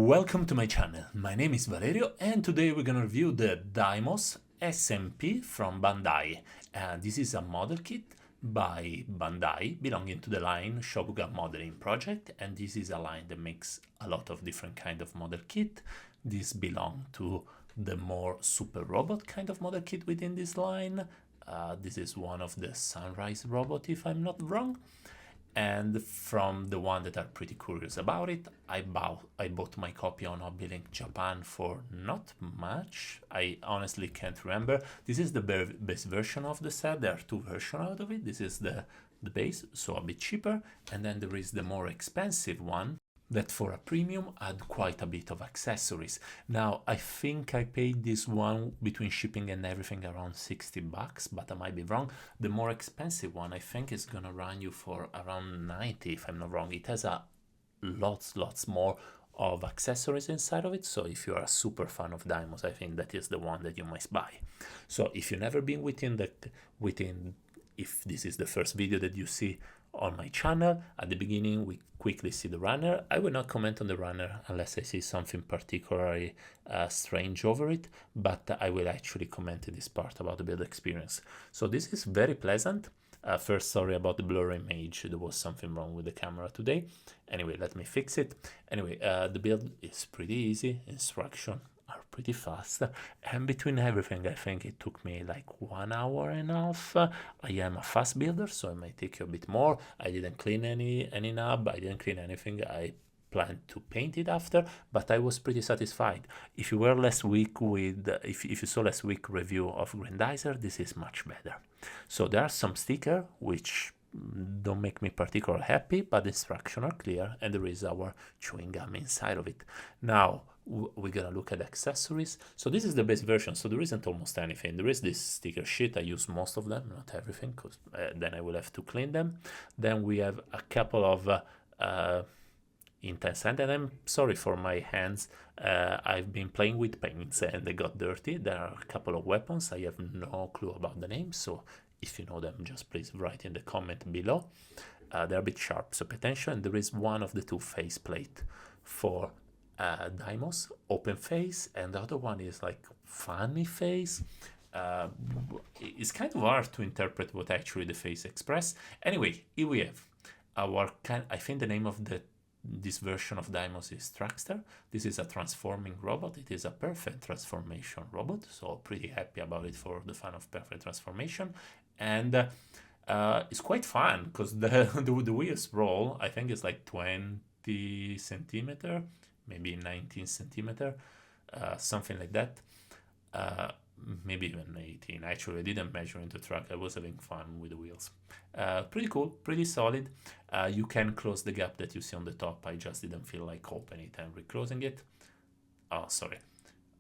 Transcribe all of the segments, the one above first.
Welcome to my channel. My name is Valerio and today we're gonna review the Daimos SMP from Bandai. This is a model kit by Bandai belonging to the line Shokugan Modeling Project, and this is a line that makes a lot of different kind of model kit. This belong to the more super robot kind of model kit within this line. This is one of the Sunrise robot, if I'm not wrong. And from the one that are pretty curious about it, I bought my copy on Hobby Link Japan for not much. I honestly can't remember. This is the base version of the set. There are two versions out of it. This is the base, so a bit cheaper. And then there is the more expensive one that for a premium had quite a bit of accessories. Now, I think I paid this one between shipping and everything around $60, but I might be wrong. The more expensive one, I think is gonna run you for around 90, if I'm not wrong. It has a lots more of accessories inside of it. So if you're a super fan of Daimos, I think that is the one that you must buy. So if you've never been if this is the first video that you see on my channel, at the beginning we quickly see the runner. I will not comment on the runner unless I see something particularly strange over it, but I will actually comment in this part about the build experience. So this is very pleasant. First, sorry about the blur image, there was something wrong with the camera today. Anyway, let me fix it. Anyway, the build is pretty easy, instruction are pretty fast, and between everything I think it took me like 1.5 hours. I am a fast builder, so it might take you a bit more. I didn't clean any knob, I didn't clean anything. I planned to paint it after, but I was pretty satisfied. If you were last week with if you saw last week review of Grandizer, this is much better. So there are some stickers which don't make me particularly happy, but the instructions are clear and there is our chewing gum inside of it. Now we're gonna look at accessories. So this is the base version, so there isn't almost anything. There is this sticker sheet. I use most of them, not everything, because then I will have to clean them. Then we have a couple of intense hand, and I'm sorry for my hands. I've been playing with paints and they got dirty. There are a couple of weapons. I have no clue about the names, so if you know them, just please write in the comment below. They're a bit sharp, so pay attention. And there is one of the two faceplate for Daimos, open face, and the other one is like funny face. It's kind of hard to interpret what actually the face express. Anyway, here we have our I think the name of this version of Daimos is Trackster. This is a transforming robot. It is a perfect transformation robot, so pretty happy about it for the fan of perfect transformation. And it's quite fun because the wheels roll. I think it's like 20 centimeter, maybe 19 centimeter, something like that. Maybe even 18. Actually, I didn't measure in the truck. I was having fun with the wheels. Pretty cool, pretty solid. You can close the gap that you see on the top. I just didn't feel like opening it and reclosing it. Oh, sorry.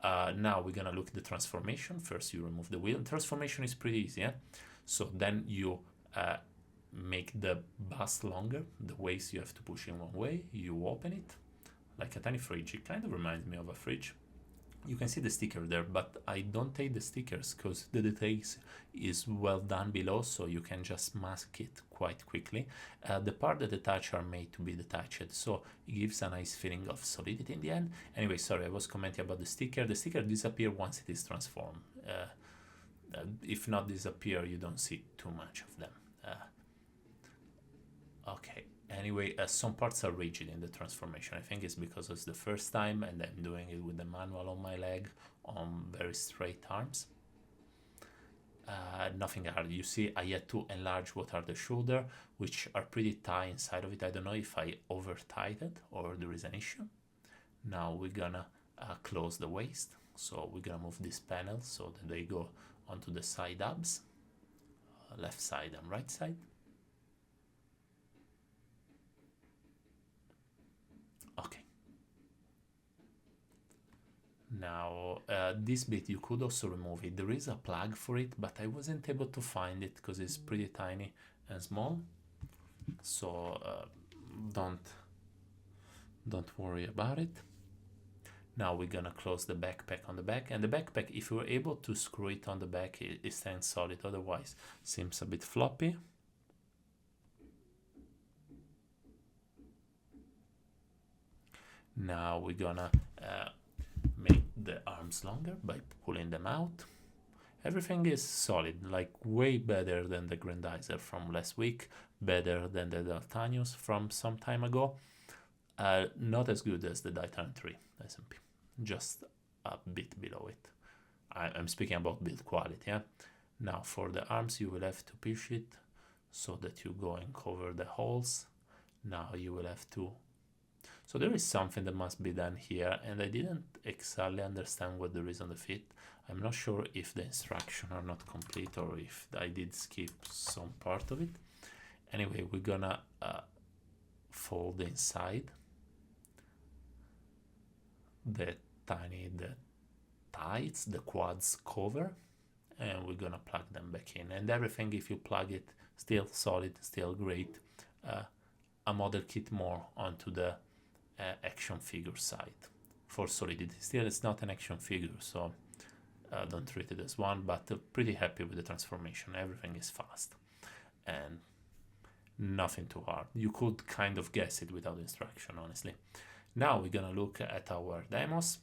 Now we're gonna look at the transformation. First, you remove the wheel. Transformation is pretty easy, yeah? So then you make the bus longer. The waist you have to push in one way. You open it like a tiny fridge. It kind of reminds me of a fridge. You can see the sticker there, but I don't take the stickers because the details is well done below, so you can just mask it quite quickly. The part that attach are made to be detached, so it gives a nice feeling of solidity in the end. Anyway, sorry, I was commenting about the sticker. The sticker disappears once it is transformed. If not disappear, you don't see too much of them. Okay. Anyway, some parts are rigid in the transformation. I think it's because it's the first time and I'm doing it with the manual on my leg on very straight arms. Nothing hard. You see, I had to enlarge what are the shoulder, which are pretty tight inside of it. I don't know if I over tightened or there is an issue. Now we're gonna close the waist. So we're gonna move this panel so that they go onto the side abs, left side and right side. Okay. Now this bit you could also remove it. There is a plug for it, but I wasn't able to find it because it's pretty tiny and small. So don't worry about it. Now we're gonna close the backpack on the back, and the backpack, if you were able to screw it on the back, it stands solid. Otherwise, seems a bit floppy. Now we're gonna make the arms longer by pulling them out. Everything is solid, like way better than the Grandizer from last week, better than the Daimos from some time ago. Not as good as the Daimos SMP, just a bit below it. I'm speaking about build quality. Yeah? Now for the arms, you will have to push it so that you go and cover the holes. Now you will have to. So there is something that must be done here, and I didn't exactly understand what there is on the fit. I'm not sure if the instructions are not complete or if I did skip some part of it. Anyway, we're gonna fold inside the tights, the quads cover, and we're gonna plug them back in. And everything, if you plug it, still solid, still great. A model kit more onto the action figure side for solidity. Still, it's not an action figure, so don't treat it as one, but pretty happy with the transformation. Everything is fast and nothing too hard. You could kind of guess it without instruction, honestly. Now we're gonna look at our Daimos.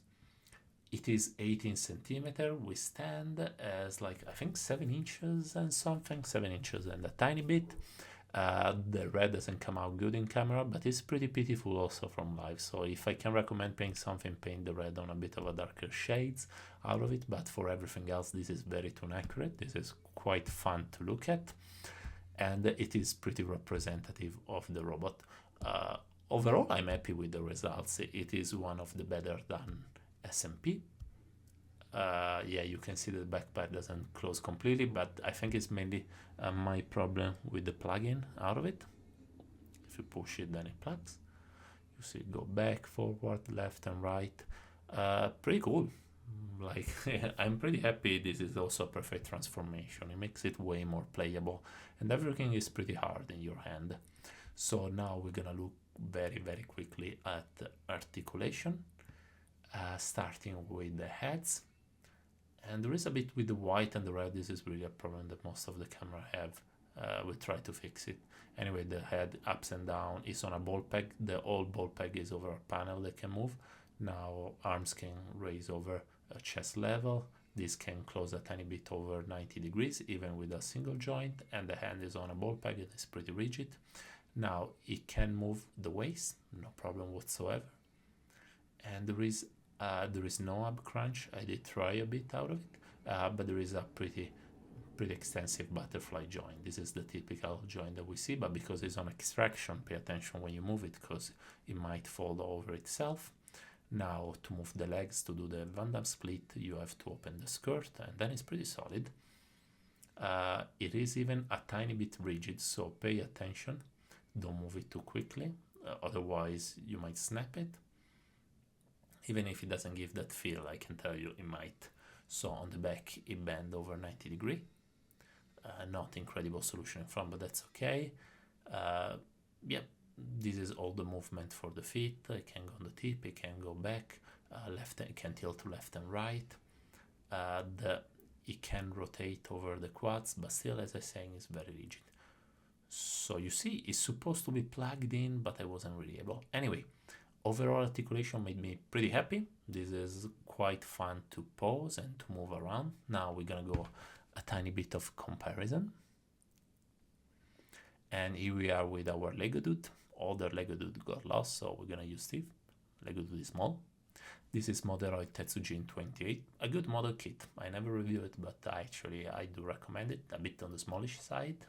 It is 18 centimeter. We stand as like, I think 7 inches and something, 7 inches and a tiny bit. The red doesn't come out good in camera, but it's pretty pitiful also from live. So if I can recommend paint something, paint the red on a bit of a darker shades out of it. But for everything else, this is very tone accurate. This is quite fun to look at, and it is pretty representative of the robot. Overall, I'm happy with the results. It is one of the better done SMP. Yeah, you can see that the backpack doesn't close completely, but I think it's mainly my problem with the plug-in out of it. If you push it, then it plugs. You see it go back, forward, left and right. Pretty cool. Like, I'm pretty happy. This is also a perfect transformation. It makes it way more playable, and everything is pretty hard in your hand. So now we're gonna look very, very quickly at articulation, starting with the heads. And there is a bit with the white and the red. This is really a problem that most of the camera have. We try to fix it. Anyway, the head ups and down is on a ball peg. The old ball peg is over a panel that can move. Now arms can raise over a chest level. This can close a tiny bit over 90 degrees, even with a single joint. And the hand is on a ball peg. It is pretty rigid. Now it can move the waist, no problem whatsoever. And there is no ab crunch. I did try a bit out of it, but there is a pretty extensive butterfly joint. This is the typical joint that we see, but because it's on extraction, pay attention when you move it, because it might fold over itself. Now to move the legs, to do the Bandai split, you have to open the skirt, and then it's pretty solid. It is even a tiny bit rigid, so pay attention. Don't move it too quickly, otherwise you might snap it. Even if it doesn't give that feel, I can tell you it might. So on the back, it bend over 90 degrees. Not incredible solution in front, but that's okay. Yeah, this is all the movement for the feet. It can go on the tip, it can go back, it can tilt to left and right. It can rotate over the quads, but still, as I was saying, it's very rigid. So you see, it's supposed to be plugged in, but I wasn't really able. Anyway, overall articulation made me pretty happy. This is quite fun to pose and to move around. Now we're gonna go a tiny bit of comparison. And here we are with our Lego Dude. Older Lego Dude got lost, so we're gonna use Steve. Lego Dude is small. This is Moderoid Tetsujin 28, a good model kit. I never reviewed it, but actually I do recommend it, a bit on the smallish side,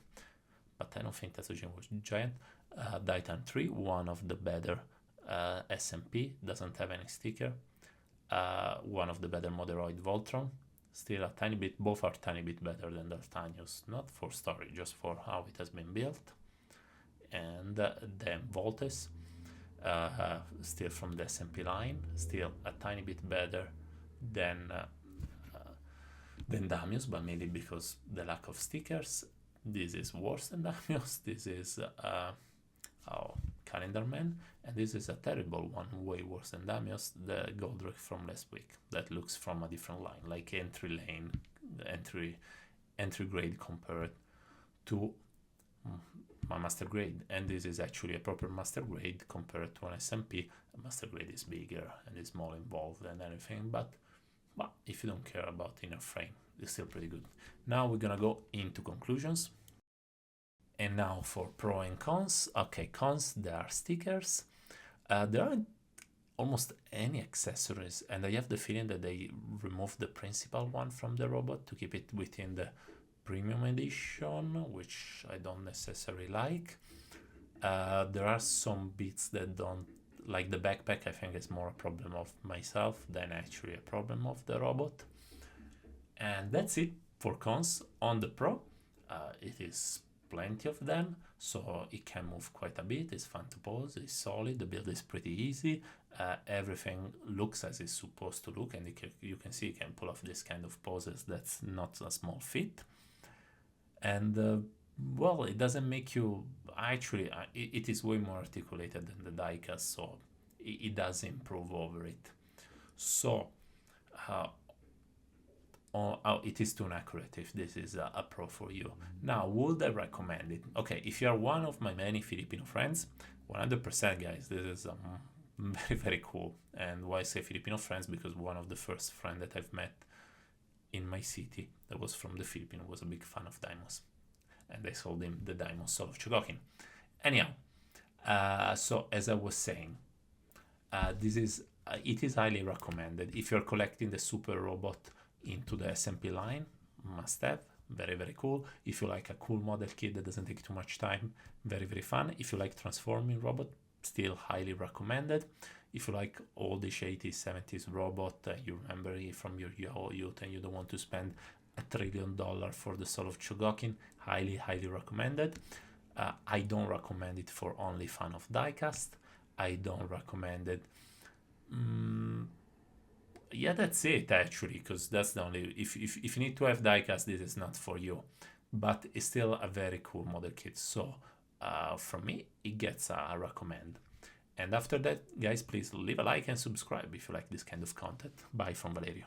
but I don't think Tetsujin was giant. Daimos 3, one of the better SMP, doesn't have any sticker. One of the better Moderoid Voltron, still a tiny bit, both are tiny bit better than the Daimos, not for story, just for how it has been built. And then Voltes, still from the SMP line, still a tiny bit better than Daimos, but mainly because the lack of stickers. This is worse than Daimos. This is Calendar Man, and this is a terrible one, way worse than Daimos, the Goldrick from last week. That looks from a different line, like entry lane, entry grade compared to my master grade, and this is actually a proper master grade compared to an SMP. A master grade is bigger and is more involved and everything, but if you don't care about inner frame, it's still pretty good. Now we're gonna go into conclusions. And now for pro and cons. Okay, cons, there are stickers. There aren't almost any accessories, and I have the feeling that they removed the principal one from the robot to keep it within the premium edition, which I don't necessarily like. There are some bits that don't, like the backpack, I think is more a problem of myself than actually a problem of the robot. And that's it for cons. On the Pro, it is plenty of them, so it can move quite a bit. It's fun to pose, it's solid, the build is pretty easy, everything looks as it's supposed to look, and you can see you can pull off this kind of poses. That's not a small feat. And well, it doesn't make you, actually it is way more articulated than the diecast, so it does improve over it. So it is too accurate if this is a pro for you. Now, would I recommend it? Okay, if you are one of my many Filipino friends, 100% guys, this is very, very cool. And why I say Filipino friends? Because one of the first friends that I've met in my city that was from the Philippines was a big fan of Daimos, and I sold him the Daimos Soul of Chogokin. Anyhow, so as I was saying, it is highly recommended if you're collecting the super robot into the SMP line. Must have, very, very cool. If you like a cool model kit that doesn't take too much time, very, very fun. If you like transforming robot, still highly recommended. If you like oldish 80s 70s robot, you remember it from your youth and you don't want to spend $1 trillion for the Soul of Chogokin, highly, highly recommended. I don't recommend it for only fan of diecast. I don't recommend it. Yeah, that's it actually, because that's the only, if you need to have diecast, this is not for you, but it's still a very cool model kit. So from me, it gets a recommend. And after that, guys, please leave a like and subscribe if you like this kind of content. Bye from Valerio.